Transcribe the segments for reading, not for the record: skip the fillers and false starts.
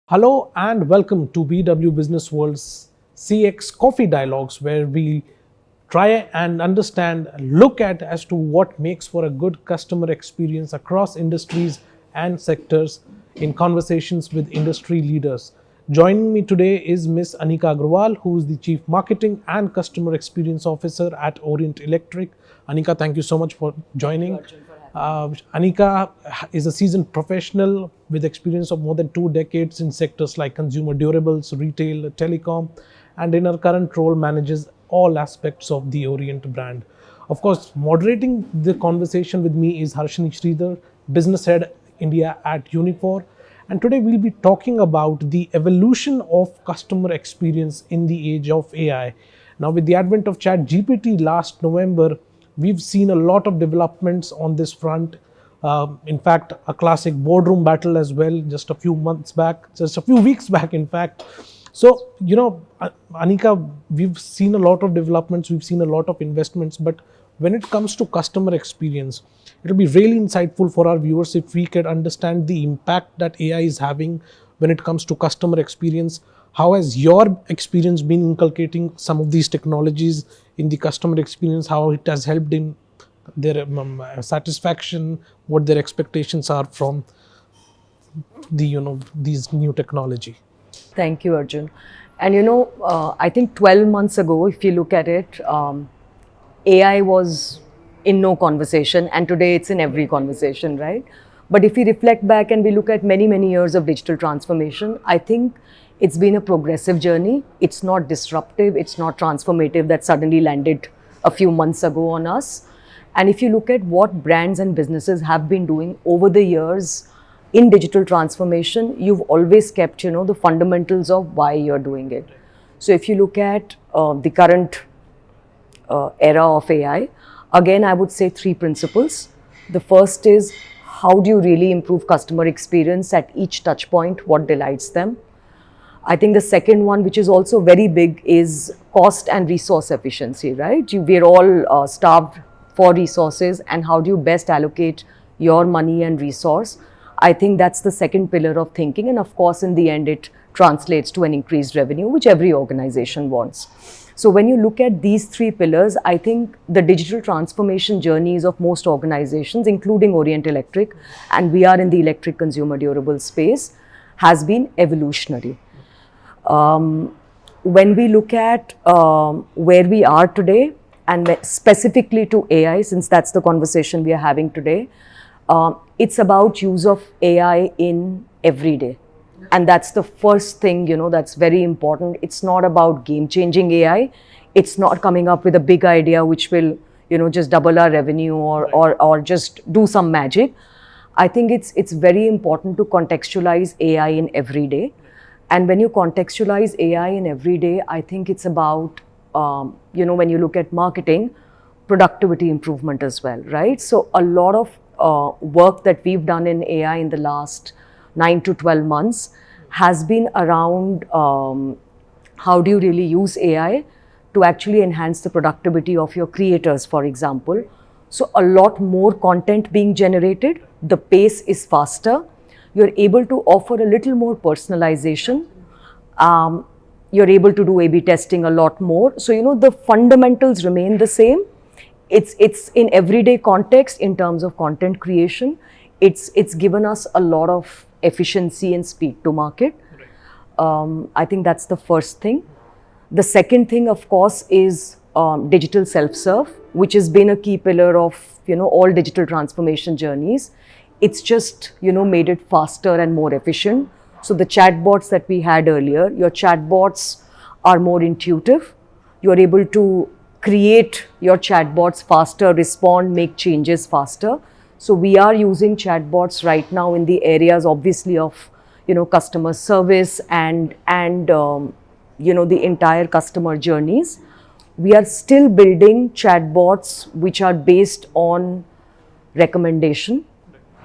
Hello and welcome to BW Business World's CX Coffee Dialogues, where we try and understand, look at as to what makes for a good customer experience across industries and sectors in conversations with industry leaders. Joining me today is Ms. Anika Agrawal, who is the Chief Marketing and Customer Experience Officer at Orient Electric. Anika, thank you so much for joining. Anika is a seasoned professional with experience of more than 2 decades in sectors like consumer durables, retail, telecom, and in her current role manages all aspects of the Orient brand. Of course, moderating the conversation with me is Harshini Sridhar, Business Head India at Unifor. And today we'll be talking about the evolution of customer experience in the age of AI. Now, with the advent of ChatGPT last November, we've seen a lot of developments on this front. In fact, a classic boardroom battle as well, just a few weeks back, in fact. So, Anika, we've seen a lot of developments, we've seen a lot of investments, but when it comes to customer experience, it'll be really insightful for our viewers if we could understand the impact that AI is having when it comes to customer experience. How has your experience been inculcating some of these technologies in the customer experience? How it has helped in their satisfaction, what their expectations are from these new technology? Thank you, Arjun. And I think 12 months ago, if you look at it, AI was in no conversation, and today it's in every conversation, right? But if we reflect back and we look at many, many years of digital transformation, I think it's been a progressive journey. It's not disruptive, it's not transformative that suddenly landed a few months ago on us. And if you look at what brands and businesses have been doing over the years in digital transformation, you've always kept, the fundamentals of why you're doing it. So if you look at the current era of AI, again, I would say three principles. The first is, how do you really improve customer experience at each touch point? What delights them? I think the second one, which is also very big, is cost and resource efficiency, right? We're all starved for resources, and how do you best allocate your money and resource? I think that's the second pillar of thinking, and of course, in the end, it translates to an increased revenue, which every organization wants. So when you look at these three pillars, I think the digital transformation journeys of most organizations, including Orient Electric, and we are in the electric consumer durable space, has been evolutionary. When we look at where we are today, and specifically to AI, since that's the conversation we are having today, it's about use of AI in every day. And that's the first thing, that's very important. It's not about game-changing AI. It's not coming up with a big idea which will, just double our revenue or just do some magic. I think it's very important to contextualize AI in every day. And when you contextualize AI in every day, I think it's about, when you look at marketing, productivity improvement as well, right? So a lot of work that we've done in AI in the last 9 to 12 months has been around how do you really use AI to actually enhance the productivity of your creators, for example. So a lot more content being generated, the pace is faster, you're able to offer a little more personalization, you're able to do A/B testing a lot more. So, the fundamentals remain the same. It's in everyday context in terms of content creation. It's given us a lot of efficiency and speed to market. I think that's the first thing. The second thing, of course, is digital self-serve, which has been a key pillar of, all digital transformation journeys. It's just, made it faster and more efficient. So the chatbots that we had earlier, your chatbots are more intuitive. You're able to create your chatbots faster, respond, make changes faster. So we are using chatbots right now in the areas, obviously, of, customer service and the entire customer journeys. We are still building chatbots which are based on recommendation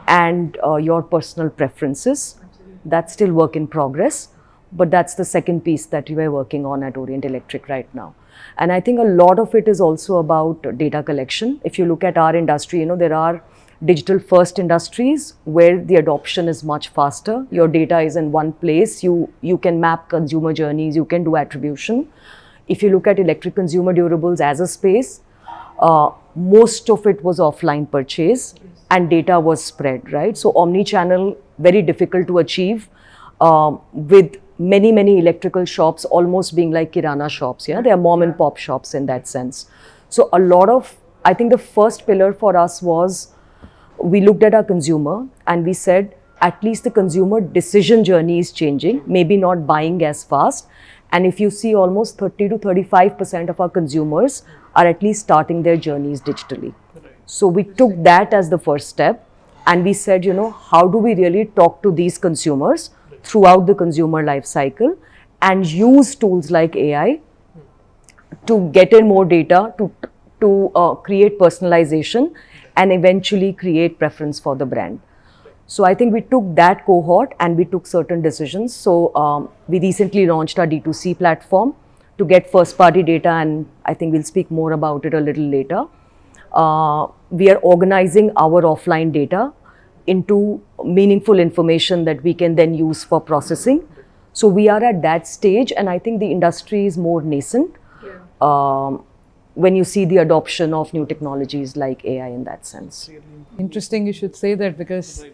and your personal preferences. That's still work in progress, but that's the second piece that we are working on at Orient Electric right now. And I think a lot of it is also about data collection. If you look at our industry, there are digital first industries where the adoption is much faster. Your data is in one place. You can map consumer journeys, you can do attribution. If you look at electric consumer durables as a space, most of it was offline purchase and data was spread, right? So omni-channel, very difficult to achieve, with many electrical shops almost being like kirana shops. Yeah, they are mom and pop shops in that sense. So a lot of, I think the first pillar for us was, we looked at our consumer and we said, at least the consumer decision journey is changing, maybe not buying as fast. And if you see, almost 30 to 35% of our consumers are at least starting their journeys digitally. So we took that as the first step and we said, you know, how do we really talk to these consumers throughout the consumer life cycle and use tools like AI to get in more data, to create personalization and eventually create preference for the brand. So I think we took that cohort and we took certain decisions. So we recently launched our D2C platform to get first party data, and I think we'll speak more about it a little later. We are organizing our offline data into meaningful information that we can then use for processing. So we are at that stage, and I think the industry is more nascent when you see the adoption of new technologies like AI in that sense. Interesting you should say that, because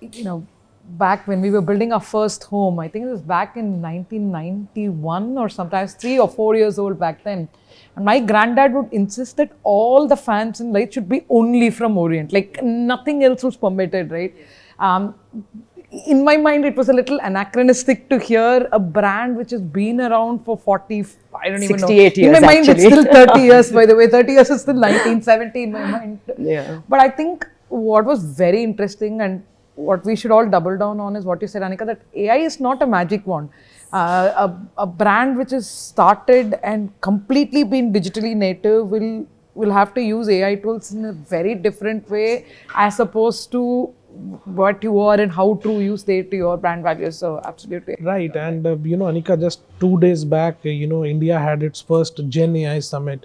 you know, back when we were building our first home, I think it was back in 1991 or sometimes 3 or 4 years old back then. And my granddad would insist that all the fans and lights should be only from Orient, like nothing else was permitted, right? In my mind, it was a little anachronistic to hear a brand which has been around for 40, I don't even know. 68 years, in my mind, actually. it's still 30 years, by the way. 30 years is still 1970 in my mind. Yeah. But I think what was very interesting and what we should all double down on is what you said, Anika, that AI is not a magic wand. A brand which is started and completely been digitally native will have to use AI tools in a very different way as opposed to what you are and how true you stay to your brand values. So absolutely. Right, and you know, Anika, just 2 days back, you know, India had its first Gen AI summit.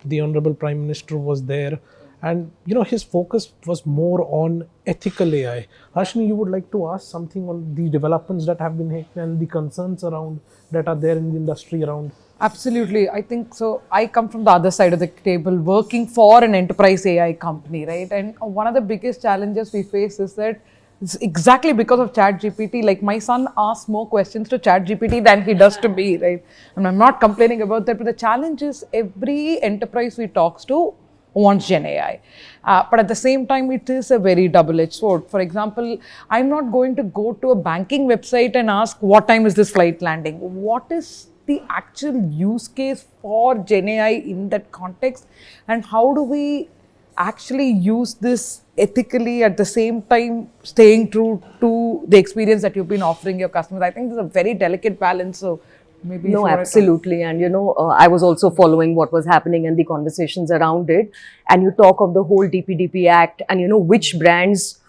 The Honorable Prime Minister was there. And you know, his focus was more on ethical AI. Harshini, you would like to ask something on the developments that have been taken and the concerns around that are there in the industry around? Absolutely. I think so. I come from the other side of the table, working for an enterprise AI company, right? And one of the biggest challenges we face is that it's exactly because of ChatGPT. Like, my son asks more questions to ChatGPT than he does to me, right? And I'm not complaining about that, but the challenge is every enterprise we talk to wants Gen AI. But at the same time, it is a very double-edged sword. For example, I'm not going to go to a banking website and ask, what time is this flight landing? What is the actual use case for Gen AI in that context? And how do we actually use this ethically at the same time staying true to the experience that you've been offering your customers? I think there's a very delicate balance. So maybe no, absolutely. And you know, I was also following what was happening and the conversations around it. And you talk of the whole DPDP Act and you know, which brands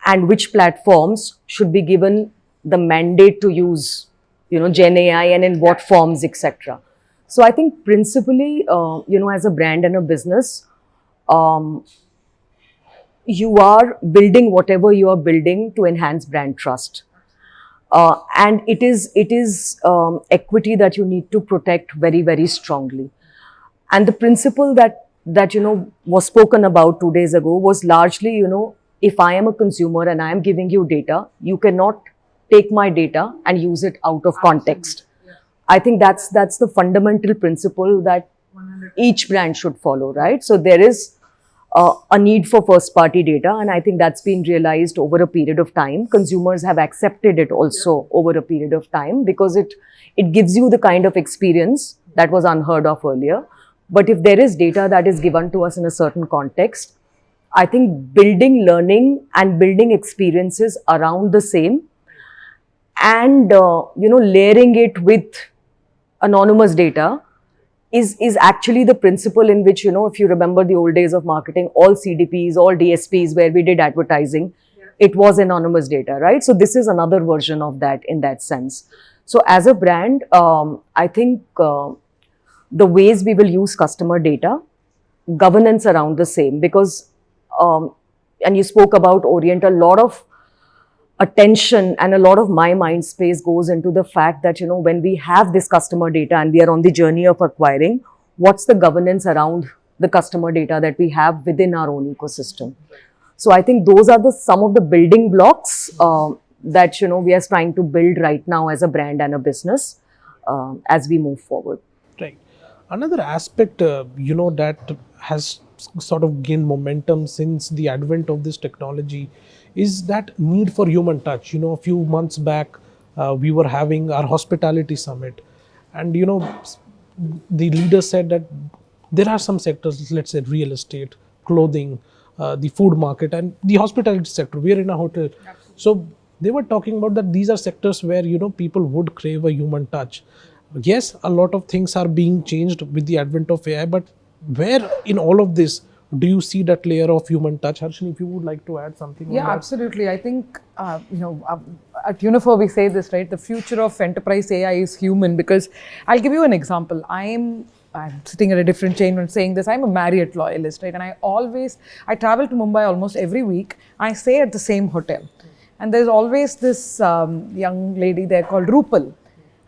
and which platforms should be given the mandate to use, you know, Gen AI and in what forms, etc. So I think principally, you know, as a brand and a business, you are building whatever you are building to enhance brand trust. And it is equity that you need to protect very strongly. And the principle that you know was spoken about 2 days ago was largely, you know, if I am a consumer and I am giving you data, you cannot take my data and use it out of context. I think that's the fundamental principle that each brand should follow, right? So there is a need for first party data, and I think that's been realized over a period of time. Consumers have accepted it also over a period of time because it gives you the kind of experience that was unheard of earlier. But if there is data that is given to us in a certain context, I think building learning and building experiences around the same and you know, layering it with anonymous data is actually the principle in which, you know, if you remember the old days of marketing, all CDPs, all DSPs where we did advertising, it was anonymous data, right? So this is another version of that in that sense. So as a brand, I think the ways we will use customer data, governance around the same, because and you spoke about Orient, a lot of attention and a lot of my mind space goes into the fact that, when we have this customer data and we are on the journey of acquiring, what's the governance around the customer data that we have within our own ecosystem. So I think those are some of the building blocks that, we are trying to build right now as a brand and a business as we move forward. Right. Another aspect, that has sort of gained momentum since the advent of this technology is that need for human touch. A few months back, we were having our hospitality summit, and the leader said that there are some sectors, let's say real estate, clothing, the food market, and the hospitality sector. We are in a hotel, so they were talking about that these are sectors where people would crave a human touch. Yes, a lot of things are being changed with the advent of AI, but where in all of this do you see that layer of human touch? Harshini, if you would like to add something on Yeah, that. absolutely. I think, at Unifor we say this, right? The future of enterprise AI is human, because I'll give you an example. I'm sitting at a different chain when saying this. I'm a Marriott loyalist, right? And I travel to Mumbai almost every week. I stay at the same hotel. And there's always this young lady there called Rupal.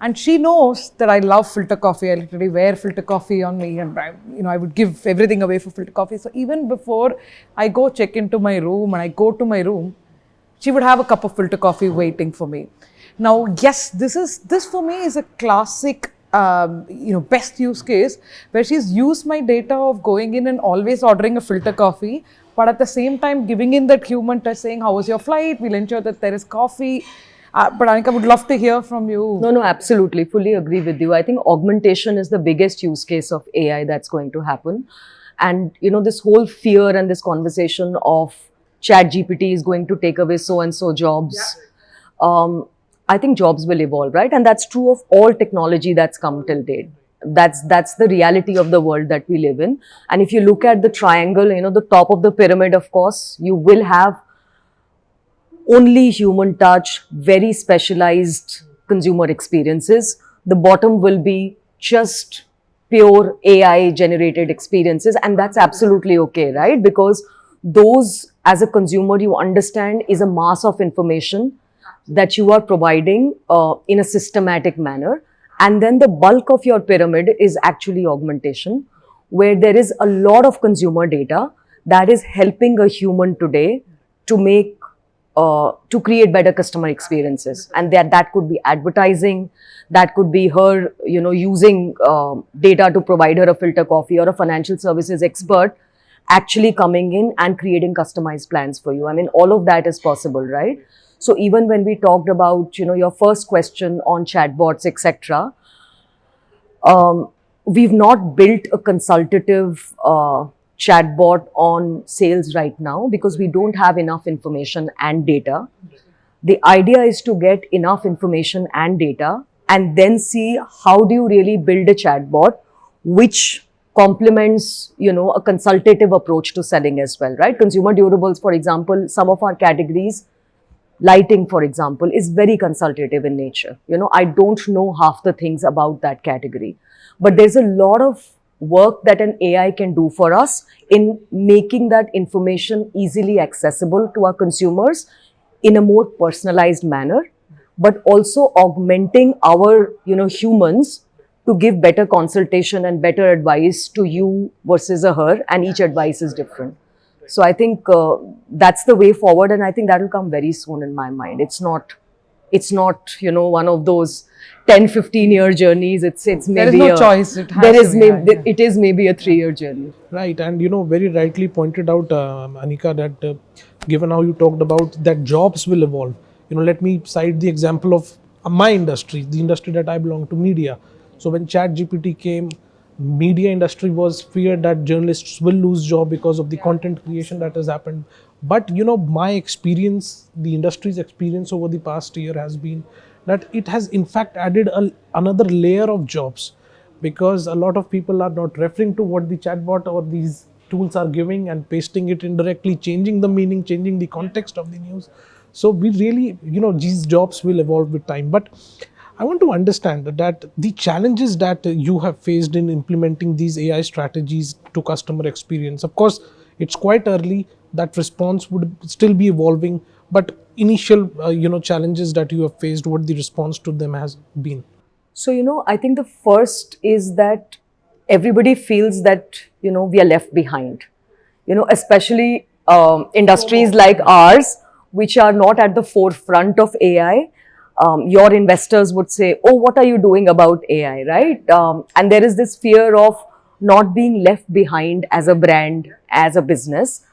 And she knows that I love filter coffee. I literally wear filter coffee on me, and I would give everything away for filter coffee. So even before I go check into my room and I go to my room, she would have a cup of filter coffee waiting for me. Now, yes, this for me is a classic, best use case where she's used my data of going in and always ordering a filter coffee, but at the same time giving in that human touch, saying, "How was your flight? We'll ensure that there is coffee." But Anika, would love to hear from you. No, absolutely. Fully agree with you. I think augmentation is the biggest use case of AI that's going to happen. And, this whole fear and this conversation of ChatGPT is going to take away so-and-so jobs. I think jobs will evolve, right? And that's true of all technology that's come till date. That's the reality of the world that we live in. And if you look at the triangle, the top of the pyramid, of course, you will have only human touch, very specialized consumer experiences. The bottom will be just pure AI generated experiences, and that's absolutely okay, right? Because those, as a consumer, you understand is a mass of information that you are providing in a systematic manner. And then the bulk of your pyramid is actually augmentation, where there is a lot of consumer data that is helping a human today to create better customer experiences. And that could be advertising, that could be her, using data to provide her a filter coffee, or a financial services expert actually coming in and creating customized plans for you. I mean, all of that is possible, right? So even when we talked about, your first question on chatbots, etc., we've not built a consultative chatbot on sales right now because we don't have enough information and data. The idea is to get enough information and data and then see how do you really build a chatbot which complements, a consultative approach to selling as well, right? Consumer durables, for example, some of our categories, lighting, for example, is very consultative in nature. I don't know half the things about that category, but there's a lot of work that an AI can do for us in making that information easily accessible to our consumers in a more personalized manner, but also augmenting our, humans to give better consultation and better advice to you versus a her, and each advice is different. So I think that's the way forward, and I think that will come very soon in my mind. It's not, one of those 10-15 year journeys. It's maybe there is no choice. It is maybe a 3-year journey. Right, and very rightly pointed out, Anika, that given how you talked about that jobs will evolve. Let me cite the example of my industry, the industry that I belong to, media. So when ChatGPT came, media industry was feared that journalists will lose job because of the content creation that has happened. But my experience, the industry's experience over the past year has been that it has in fact added another layer of jobs, because a lot of people are not referring to what the chatbot or these tools are giving and pasting it indirectly, changing the meaning, changing the context of the news. So we really, these jobs will evolve with time. But I want to understand that the challenges that you have faced in implementing these AI strategies to customer experience, of course, It's quite early. That response would still be evolving. But initial, challenges that you have faced, what the response to them has been? So, I think the first is that everybody feels that, we are left behind, especially industries like ours, which are not at the forefront of AI. Your investors would say, oh, what are you doing about AI, right? And there is this fear of not being left behind as a brand, as a business.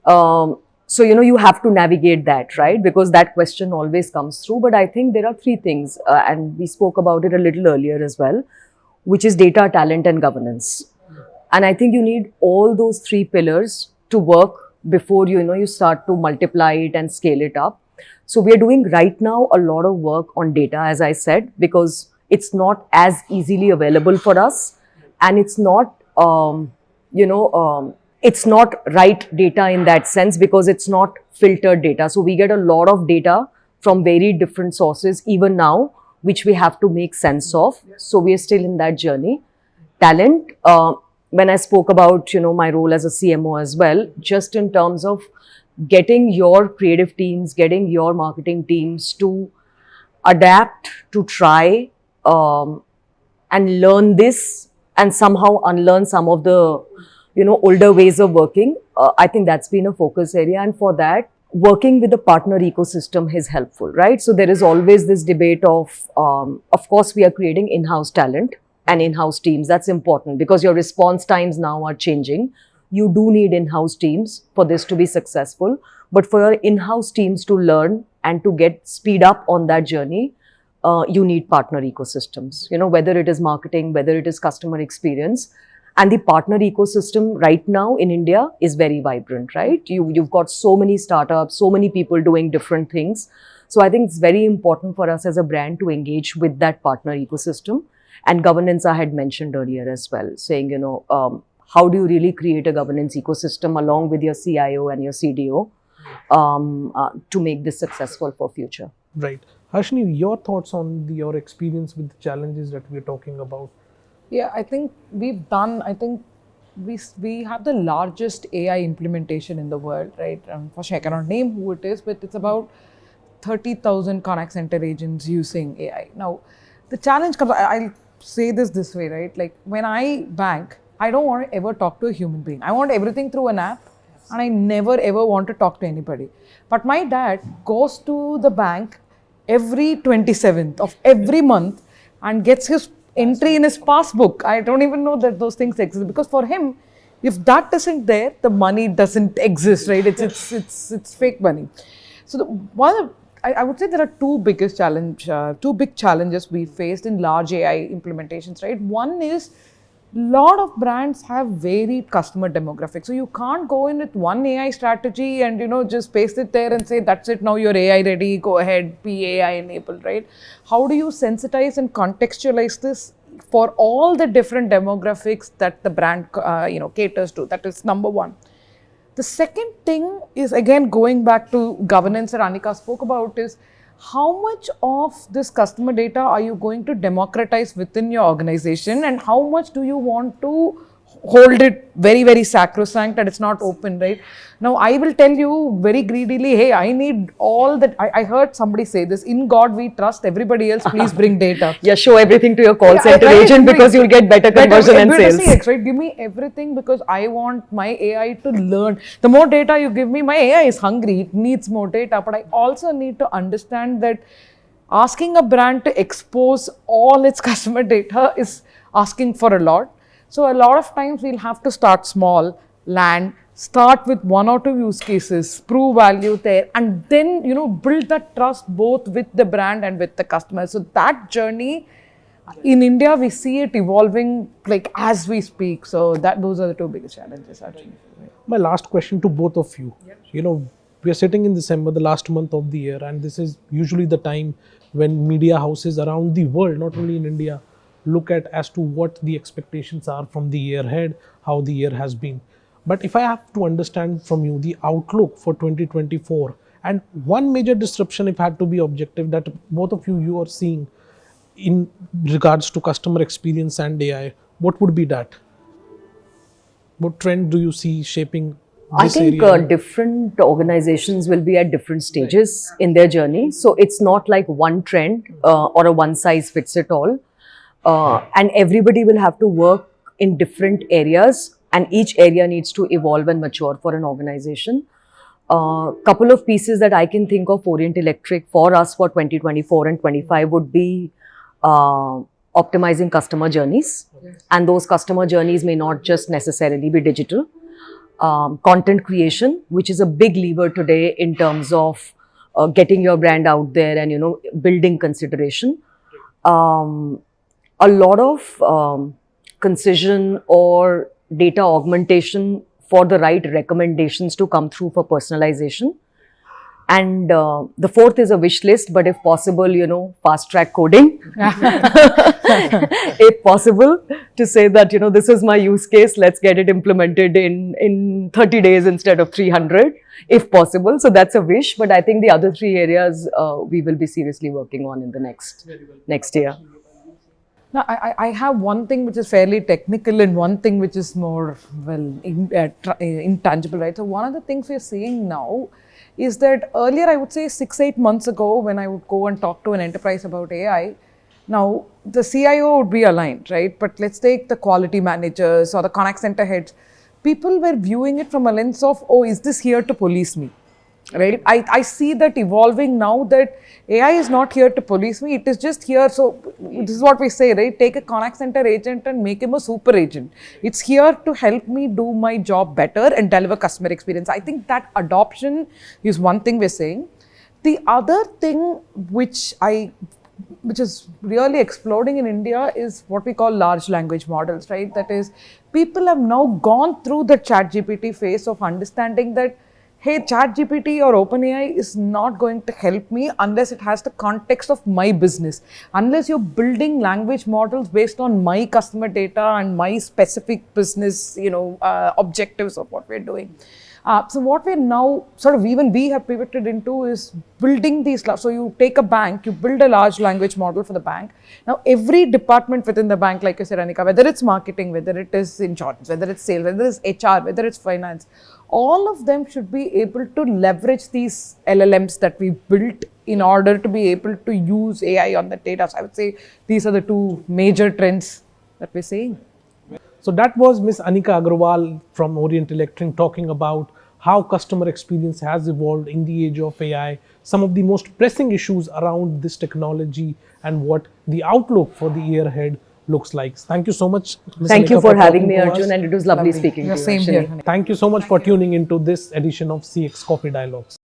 So, you have to navigate that, right? Because that question always comes through. But I think there are three things, and we spoke about it a little earlier as well, which is data, talent, and governance. And I think you need all those three pillars to work before you start to multiply it and scale it up. So we are doing right now a lot of work on data, as I said, because it's not as easily available for us, and it's not it's not right data in that sense because it's not filtered data. So we get a lot of data from very different sources even now, which we have to make sense of. So we are still in that journey. Talent, when I spoke about, my role as a CMO as well, just in terms of getting your creative teams, getting your marketing teams to adapt, to try and learn this and somehow unlearn some of the older ways of working. I think that's been a focus area, and for that, working with the partner ecosystem is helpful, right? So there is always this debate of course, we are creating in-house talent and in-house teams. That's important because your response times now are changing. You do need in-house teams for this to be successful, but for your in-house teams to learn and to get speed up on that journey, you need partner ecosystems, whether it is marketing, whether it is customer experience. And the partner ecosystem right now in India is very vibrant, right? You've got so many startups, so many people doing different things. So I think it's very important for us as a brand to engage with that partner ecosystem. And governance, I had mentioned earlier as well, saying, how do you really create a governance ecosystem along with your CIO and your CDO to make this successful for future? Right. Harshini, your thoughts on your experience with the challenges that we're talking about? Yeah, I think we have the largest AI implementation in the world, right? Unfortunately, I cannot name who it is, but it's about 30,000 contact center agents using AI. Now, the challenge comes, I'll say this way, right? Like when I bank, I don't want to ever talk to a human being. I want everything through an app, and I never ever want to talk to anybody. But my dad goes to the bank every 27th of every month and gets his entry in his passbook. I don't even know that those things exist because for him, if that isn't there, the money doesn't exist, right? It's fake money. So I would say there are two big challenges we faced in large AI implementations, right? One is lot of brands have varied customer demographics. So you can't go in with one AI strategy and just paste it there and say that's it, now you're AI ready, go ahead, be AI enabled, right? How do you sensitize and contextualize this for all the different demographics that the brand caters to? That is number one. The second thing is, again, going back to governance that Anika spoke about, is how much of this customer data are you going to democratize within your organization, and how much do you want to hold it very, very sacrosanct that it's not open, right? Now, I will tell you very greedily, hey, I need all that. I heard somebody say this, in God we trust, everybody else please bring data. Yeah, show everything to your call center agent because you'll get better conversion and sales. CX, right? Give me everything because I want my AI to learn. The more data you give me, my AI is hungry, it needs more data, but I also need to understand that asking a brand to expose all its customer data is asking for a lot. So a lot of times we'll have to start small, land, start with one or two use cases, prove value there, and then build that trust both with the brand and with the customer. So that journey in India, we see it evolving like as we speak. So those are the two biggest challenges actually. My last question to both of you. We are sitting in December, the last month of the year, and this is usually the time when media houses around the world, not only in India, look at as to what the expectations are from the year ahead, how the year has been. But if I have to understand from you the outlook for 2024, and one major disruption, if I had to be objective, that both of you are seeing in regards to customer experience and AI, what would be that? What trend do you see shaping I this think area? different organizations will be at different stages in their journey. So it's not like one trend or a one size fits it all. And everybody will have to work in different areas, and each area needs to evolve and mature for an organization. Couple of pieces that I can think of Orient Electric for us for 2024 and 25 would be optimizing customer journeys. And those customer journeys may not just necessarily be digital. Content creation, which is a big lever today in terms of getting your brand out there and, building consideration. A lot of concision or data augmentation for the right recommendations to come through for personalization. And the fourth is a wish list, but if possible, fast track coding. If possible, to say that, this is my use case, let's get it implemented in 30 days instead of 300, if possible. So that's a wish, but I think the other three areas we will be seriously working on in the next year. Now, I have one thing which is fairly technical and one thing which is more, intangible, right? So one of the things we're seeing now is that earlier, I would say 6-8 months ago, when I would go and talk to an enterprise about AI, now the CIO would be aligned, right? But let's take the quality managers or the contact center heads. People were viewing it from a lens of, oh, is this here to police me? Right? I see that evolving now, that AI is not here to police me, it is just here. So this is what we say, right? Take a contact center agent and make him a super agent. It's here to help me do my job better and deliver customer experience. I think that adoption is one thing we're saying. The other thing which is really exploding in India is what we call large language models, right? That is, people have now gone through the ChatGPT phase of understanding that, hey, ChatGPT or OpenAI is not going to help me unless it has the context of my business. Unless you're building language models based on my customer data and my specific business, objectives of what we're doing. So what we're now we have pivoted into is building these. So you take a bank, you build a large language model for the bank. Now every department within the bank, like you said, Anika, whether it's marketing, whether it is insurance, whether it's sales, whether it's HR, whether it's finance, all of them should be able to leverage these LLMs that we built in order to be able to use AI on the data. So I would say these are the two major trends that we're seeing. So that was Ms. Anika Agrawal from Orient Electric talking about how customer experience has evolved in the age of AI, some of the most pressing issues around this technology, and what the outlook for the year ahead looks like. Thank you so much, Ms. Thank Anika, you for having talking me, to Arjun, us. and it was lovely speaking to you. Same Ashwini. here. Thank you so much for tuning into this edition of CX Coffee Dialogues.